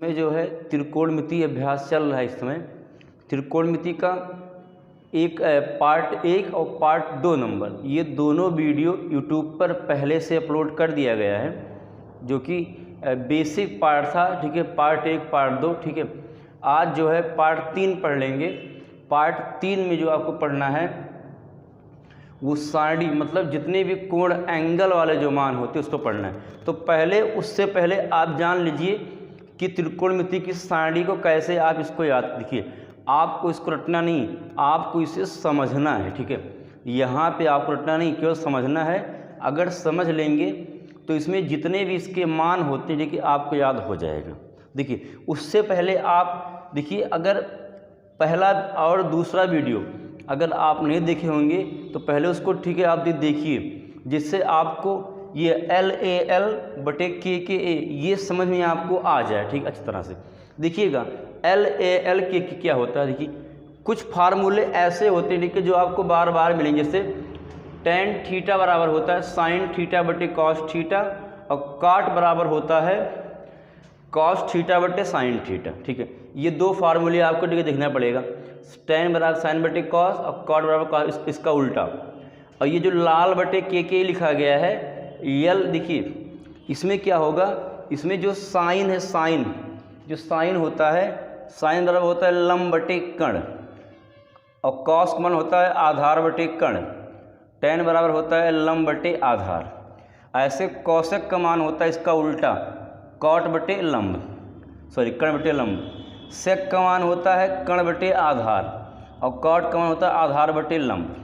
में जो है त्रिकोणमिति अभ्यास चल रहा है इस समय। त्रिकोणमिति का एक पार्ट 1 और पार्ट 2 नंबर, ये दोनों वीडियो यूट्यूब पर पहले से अपलोड कर दिया गया है, जो कि बेसिक पार्ट था। ठीक है, पार्ट 1 पार्ट 2। ठीक है, आज जो है पार्ट 3 पढ़ लेंगे। पार्ट 3 में जो आपको पढ़ना है वो सारणी, मतलब जितने भी कोण एंगल वाले जो मान होते हैं उसको पढ़ना है। तो पहले, उससे पहले आप जान लीजिए कि त्रिकोणमिति की सारणी को कैसे आप इसको याद देखिए। आपको इसको रटना नहीं, आपको इसे समझना है। ठीक है, यहाँ पे आपको रटना नहीं, केवल समझना है। अगर समझ लेंगे तो इसमें जितने भी इसके मान होते हैं देखिए आपको याद हो जाएगा। देखिए, उससे पहले आप देखिए, अगर पहला और दूसरा वीडियो अगर आप नहीं देखे होंगे तो पहले उसको ठीक है आप देखिए, जिससे आपको ये LAL/KKA ये समझ में आपको आ जाए। ठीक, अच्छी तरह से देखिएगा। LAL/KK क्या होता है, देखिए कुछ फार्मूले ऐसे होते हैं कि जो आपको बार बार मिलेंगे। जैसे tan थीटा बराबर होता है sin थीटा बटे cos थीटा, और cot बराबर होता है cos थीटा बटे sin थीटा। ठीक है, ये दो फार्मूले आपको देखना पड़ेगा। tan बराबर sin बटे cos और cot बराबर cos, इसका उल्टा। और ये जो लाल बटे KK लिखा गया है L, देखिए इसमें क्या होगा, इसमें जो साइन है, साइन जो साइन होता है, साइन बराबर होता है लंब बटे कर्ण, और कॉस मान होता है आधार बटे कर्ण, tan बराबर होता है लंब बटे आधार। ऐसे कौशिक का मान होता है इसका उल्टा, कॉट बटे लंब, सॉरी कर्ण बटे लंब। सेक का मान होता है कर्ण बटे आधार, और कॉट का मान होता है आधार बटे लंब।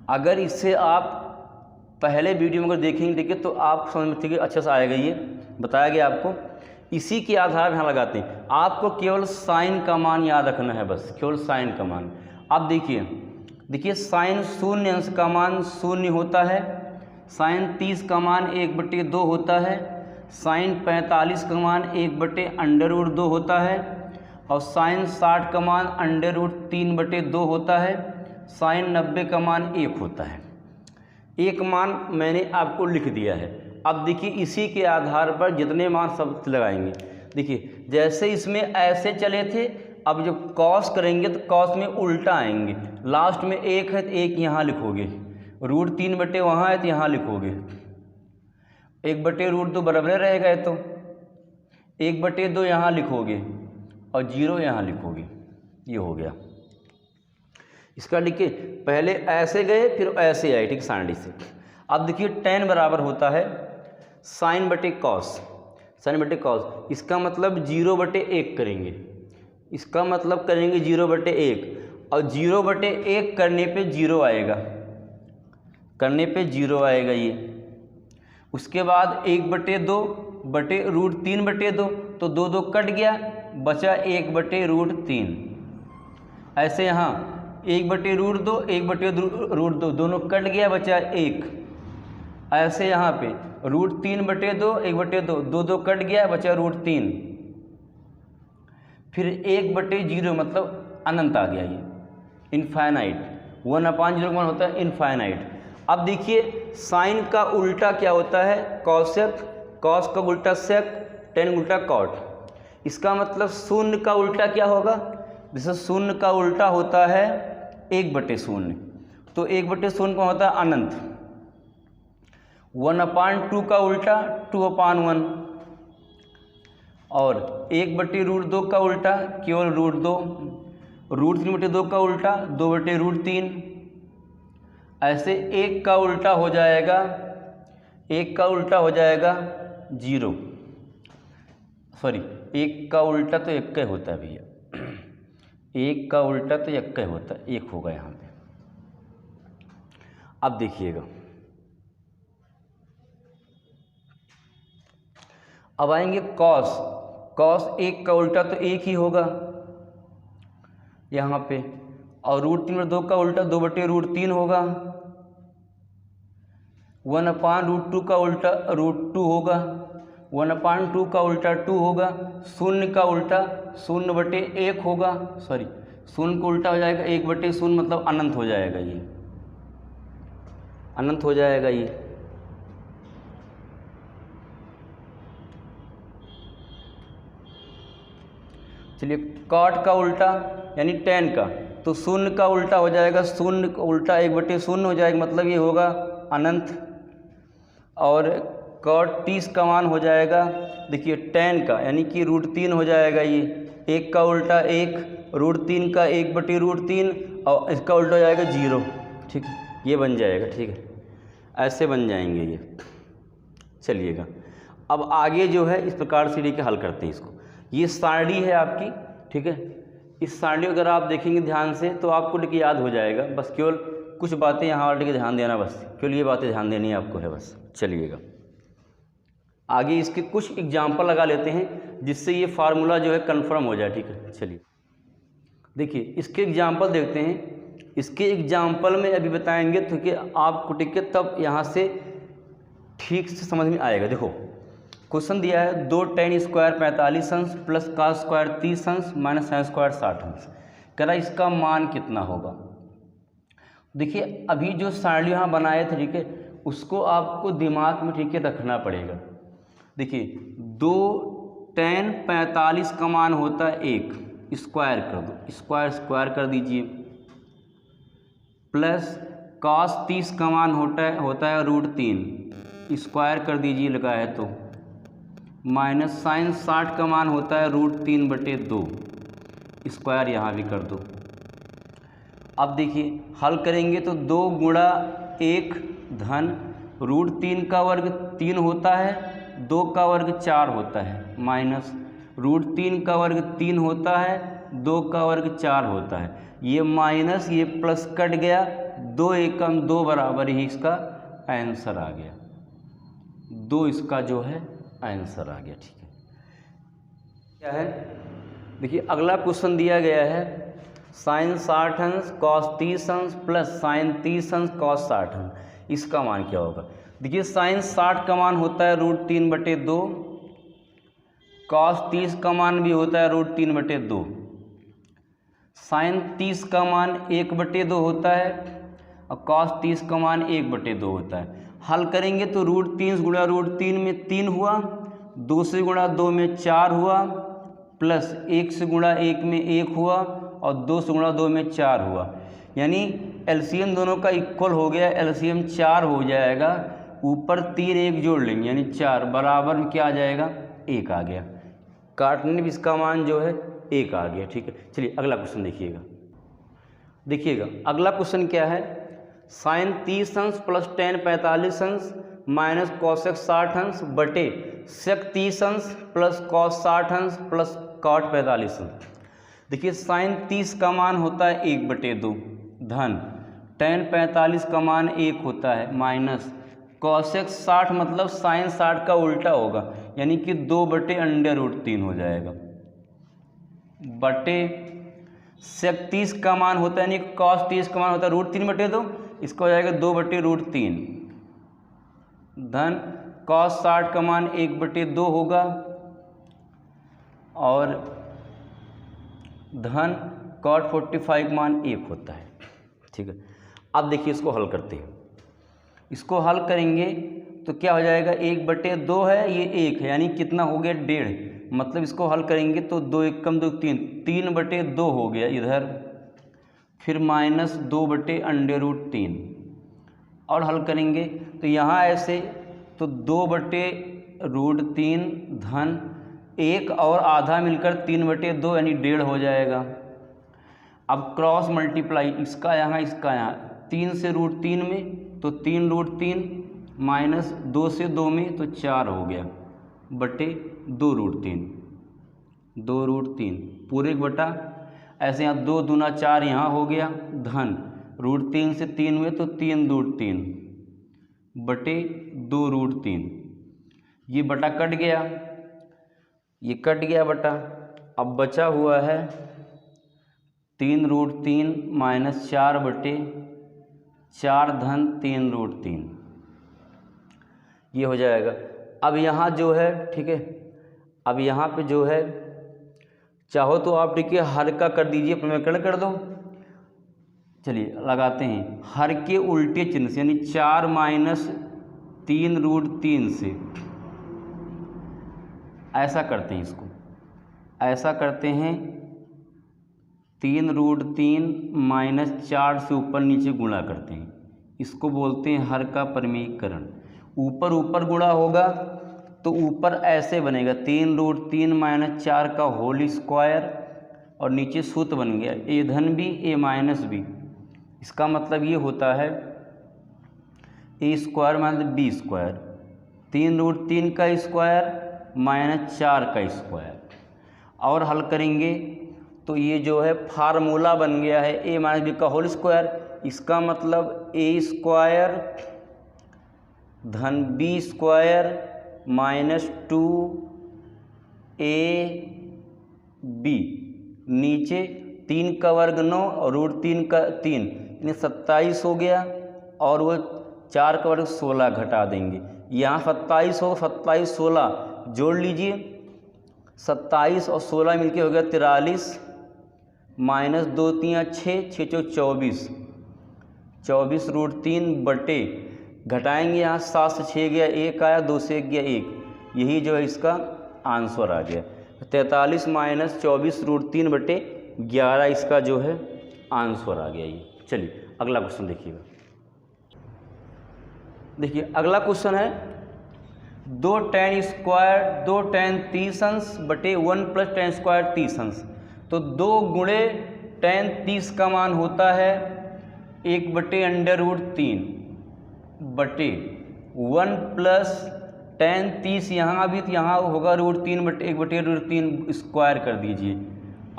अगर इससे आप पहले वीडियो में अगर देखेंगे देखिए तो आप समझ में ठीक है अच्छे से आएगा। ये बताया गया आपको, इसी के आधार पर यहाँ लगाते हैं। आपको केवल साइन का मान याद रखना है, बस केवल साइन का मान। अब देखिए साइन 0 अंश का मान 0 होता है, साइन 30 का मान 1/2 होता है, साइन 45 का मान 1/√2 होता है, और साइन 60 का मान √3/2 होता है, साइन 90 का मान 1 होता है। एक मान मैंने आपको लिख दिया है। अब देखिए इसी के आधार पर जितने मान सब लगाएंगे। देखिए जैसे इसमें ऐसे चले थे, अब जब कॉस करेंगे तो कॉस में उल्टा आएंगे। लास्ट में 1 है तो 1 यहाँ लिखोगे, √3 वहाँ है तो यहाँ लिखोगे, 1/√2 बराबर रहेगा तो 1/2 यहाँ लिखोगे और 0 यहाँ लिखोगे। ये हो गया इसका। देखिए पहले ऐसे गए फिर ऐसे आए, ठीक सारणी से। अब देखिए tan बराबर होता है साइन बटे कॉस, साइन बटे कॉस। इसका मतलब 0/1 करेंगे, इसका मतलब करेंगे 0/1, और 0/1 करने पे 0 आएगा, करने पे 0 आएगा ये। उसके बाद 1/2 बटे √3/2, तो 2 कट गया, बचा 1/√3। ऐसे यहाँ 1/√2 1/√2 दोनों कट गया, बचा 1। ऐसे यहाँ पे √3/2 1/2 2 कट गया, बचा √3। फिर 1/0 मतलब अनंत आ गया, ये इनफाइनाइट। 1/0 का मान होता है इनफाइनाइट। अब देखिए साइन का उल्टा क्या होता है, कॉसेक, कॉस का उल्टा सेक, tan उल्टा कॉट। इसका मतलब शून्य का उल्टा क्या होगा, जैसे शून्य का उल्टा होता है 1/0, तो 1/0 का होता है अनंत। 1/2 का उल्टा 2/1, और 1/√2 का उल्टा केवल √2, √3/2 का उल्टा 2/√3। ऐसे 1 का उल्टा हो जाएगा, 1 का उल्टा हो जाएगा 0, सॉरी 1 का उल्टा तो 1 का होता है भैया, 1 का उल्टा तो 1 का होता है, 1 होगा यहाँ पे। अब देखिएगा, अब आएंगे कॉस। कॉस 1 का उल्टा तो 1 ही होगा यहाँ पे, और √3/2 का उल्टा 2/√3 होगा। 1/√2 का उल्टा √2 होगा, 1/2 का उल्टा 2 होगा। शून्य का उल्टा 0/1 होगा, सॉरी शून्य का उल्टा हो जाएगा 1/0, मतलब अनंत हो जाएगा, ये अनंत हो जाएगा। ये अनंत हो जाएगा, चलिए कॉट का उल्टा यानी टेन का, तो शून्य का उल्टा हो जाएगा, शून्य का उल्टा 1/शून्य हो जाएगा, मतलब ये होगा अनंत। और कॉट 30 का मान हो जाएगा, देखिए टेन का यानी कि √3 हो जाएगा, ये 1 का उल्टा 1, √3 का 1/√3 और इसका उल्टा हो जाएगा 0। ठीक है, ये बन जाएगा। ठीक है, ऐसे बन जाएंगे ये। चलिएगा अब आगे जो है इस प्रकार से लेके हल करते हैं इसको। ये सारणी है आपकी। ठीक है, इस सारणी अगर आप देखेंगे ध्यान से तो आपको लेके याद हो जाएगा, बस केवल कुछ बातें यहाँ लेके ध्यान देना, बस केवल ये बातें ध्यान देनी आपको है बस। चलिएगा आगे इसके कुछ एग्जाम्पल लगा लेते हैं जिससे ये फार्मूला जो है कन्फर्म हो जाए। ठीक है, चलिए देखिए इसके एग्जाम्पल देखते हैं। इसके एग्जाम्पल में अभी बताएंगे तो कि आपको ठीक है तब यहाँ से ठीक से समझ में आएगा। देखो क्वेश्चन दिया है 2 tan² 45 अंश प्लस cos² 30 अंश माइनस sin² 60 अंश। कह रहा इसका मान कितना होगा। देखिए अभी जो सारणी यहाँ बनाए थे, ठीक है, उसको आपको दिमाग में ठीक है रखना पड़ेगा। देखिए 2 tan 45 का मान होता है 1, स्क्वायर कर दो, स्क्वायर कर दीजिए, प्लस cos 30 का मान होता है √3, स्क्वायर कर दीजिए लगा है तो, माइनस sin 60 का मान होता है √3/2, स्क्वायर यहाँ भी कर दो। अब देखिए हल करेंगे तो 2 गुणा 1 धन √3 का वर्ग 3 होता है, 2 का वर्ग 4 होता है, माइनस √3 का वर्ग 3 होता है, 2 का वर्ग 4 होता है। ये माइनस ये प्लस कट गया, 2 एकम 2 बराबर ही इसका आंसर आ गया, 2 इसका जो है आंसर आ गया। ठीक है, क्या है देखिए अगला क्वेश्चन दिया गया है sin 60 अंश cos 30 अंश प्लस sin 30 अंश cos 60 अंश। इसका मान क्या होगा। देखिए sin 60 का मान होता है √3/2, cos 30 का मान भी होता है √3/2, sin 30 का मान 1/2 होता है और cos 30 का मान 1/2 होता है। हल करेंगे तो √3 गुणा √3 में 3 हुआ, 2 से गुणा 2 में 4 हुआ, प्लस 1 से गुणा 1 में 1 हुआ और 2 से गुणा 2 में 4 हुआ। यानी एलसीएम दोनों का इक्वल हो गया, एलसीएम 4 हो जाएगा, ऊपर 3 1 जोड़ लेंगे यानी 4 बराबर में क्या आ जाएगा 1 आ गया। काटने भी इसका मान जो है 1 आ गया। ठीक है, चलिए अगला क्वेश्चन देखिएगा अगला क्वेश्चन क्या है, sin 30 अंश प्लस tan 45 अंश माइनस cosec 60 अंश बटे sec 30 अंश प्लस cos 60 अंश प्लस cot 45 अंश। देखिए sin 30 का मान होता है 1/2 धन tan 45 का मान 1 होता है माइनस cosec 60 मतलब sin 60 का उल्टा होगा यानी कि 2/√3 हो जाएगा, बटे sec 30 का मान होता है यानी cos 30 का मान होता है √3/2, इसका हो जाएगा 2/√3 धन cos 60 का मान 1/2 होगा और धन cot 45 मान 1 होता है। ठीक है, अब देखिए इसको हल करते हैं। इसको हल करेंगे तो क्या हो जाएगा 1/2 है, ये 1 है यानी कितना हो गया 1.5, मतलब इसको हल करेंगे तो 2 एकम 2 3, 3/2 हो गया इधर, फिर माइनस 2/√3 और हल करेंगे तो यहाँ ऐसे तो 2/√3 धन 1 और आधा मिलकर 3/2 यानी 1.5 हो जाएगा। अब क्रॉस मल्टीप्लाई इसका यहाँ 3 से √3 में तो 3√3 माइनस 2 से 2 में तो 4 हो गया बटे 2√3 पूरे बटा ऐसे यहाँ 2 दूना 4 यहाँ हो गया धन √3 से 3 में तो 3√3 बटे 2√3, ये बटा कट गया, ये कट गया बटा। अब बचा हुआ है 3√3 माइनस 4/4 धन 3√3, ये हो जाएगा। अब यहाँ जो है ठीक है, अब यहाँ पे जो है चाहो तो आप ठीक है हर का कर दीजिए, प्रमेयकरण कर दो। चलिए लगाते हैं हर के उल्टे चिन्ह से यानी 4 माइनस 3√3 से, ऐसा करते हैं इसको, ऐसा करते हैं 3√3 माइनस 4 से ऊपर नीचे गुणा करते हैं, इसको बोलते हैं हर का परिमीकरण। ऊपर ऊपर गुणा होगा तो ऊपर ऐसे बनेगा 3√3 माइनस 4 का होल स्क्वायर और नीचे सूत्र बन गया a धन b a माइनस b। इसका मतलब ये होता है a square minus b square, 3√3 का स्क्वायर माइनस 4 का स्क्वायर। और हल करेंगे तो ये जो है फार्मूला बन गया है a माइनस b का होल स्क्वायर। इसका मतलब a स्क्वायर धन b स्क्वायर माइनस 2ab, नीचे 3 का वर्ग 9 और √3 का 3 यानी 27 हो गया, और वो 4 का वर्ग 16 घटा देंगे। यहाँ 27 हो, 27 16 जोड़ लीजिए, 27 और 16 मिलके हो गया 43, माइनस 2 3 6 6 24, 24√3 बटे घटाएंगे यहाँ 7 से 6 गया 1 आया, 2 से 1 गया 1, यही जो है इसका आंसर आ गया 43 माइनस 24√3 बटे 11 इसका जो है आंसर आ गया ये। चलिए अगला क्वेश्चन देखिएगा। देखिए अगला क्वेश्चन है 2 tan स्क्वायर 2 tan 30 अंश बटे 1 प्लस tan स्क्वायर 30 अंश। तो 2 गुणे tan 30 का मान होता है 1 बटे √3 बटे 1 प्लस tan 30, यहाँ भी तो यहाँ होगा √3 बटे 1 बटे √3 स्क्वायर कर दीजिए,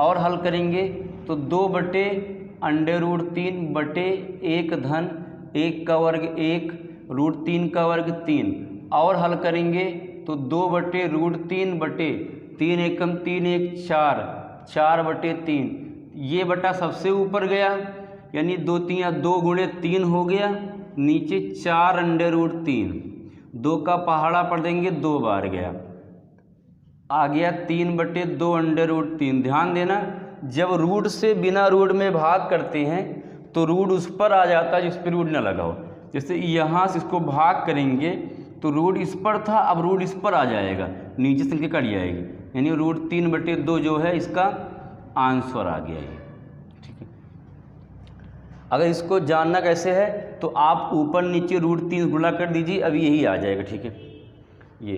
और हल करेंगे तो 2 बटे √3 बटे 1 धन 1 का वर्ग 1 √3 का वर्ग 3, और हल करेंगे तो 2 बटे √3 बटे 3 एकम 3 1 4 4 बटे 3, ये बटा सबसे ऊपर गया यानी 2 3 2 गुणे 3 हो गया, नीचे 4 √3, 2 का पहाड़ा पढ़ देंगे 2 बार गया, आ गया 3 बटे 2 √3। ध्यान देना जब रूट से बिना रूट में भाग करते हैं तो रूट उस पर आ जाता है जिस पर रूट न लगा हो। जैसे यहाँ से इसको भाग करेंगे तो रूट इस पर था, अब रूट इस पर आ जाएगा, नीचे से कट जाएगी, यानी √3 बटे 2 जो है इसका आंसर आ गया ये। ठीक है, अगर इसको जानना कैसे है तो आप ऊपर नीचे √3 गुणा कर दीजिए, अभी यही आ जाएगा। ठीक है, ये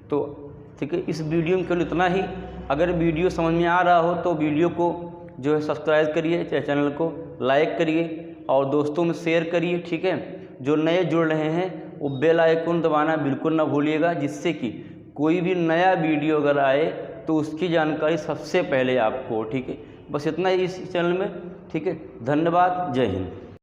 तो ठीक है। इस वीडियो में केवल इतना ही। अगर वीडियो समझ में आ रहा हो तो वीडियो को जो है सब्सक्राइब करिए, चैनल को लाइक करिए और दोस्तों में शेयर करिए। ठीक है, जो नए जुड़ रहे हैं वो बेल आइकन दबाना बिल्कुल ना भूलिएगा, जिससे कि कोई भी नया वीडियो अगर आए तो उसकी जानकारी सबसे पहले आपको। ठीक है, बस इतना ही इस चैनल में। ठीक है, धन्यवाद, जय हिंद।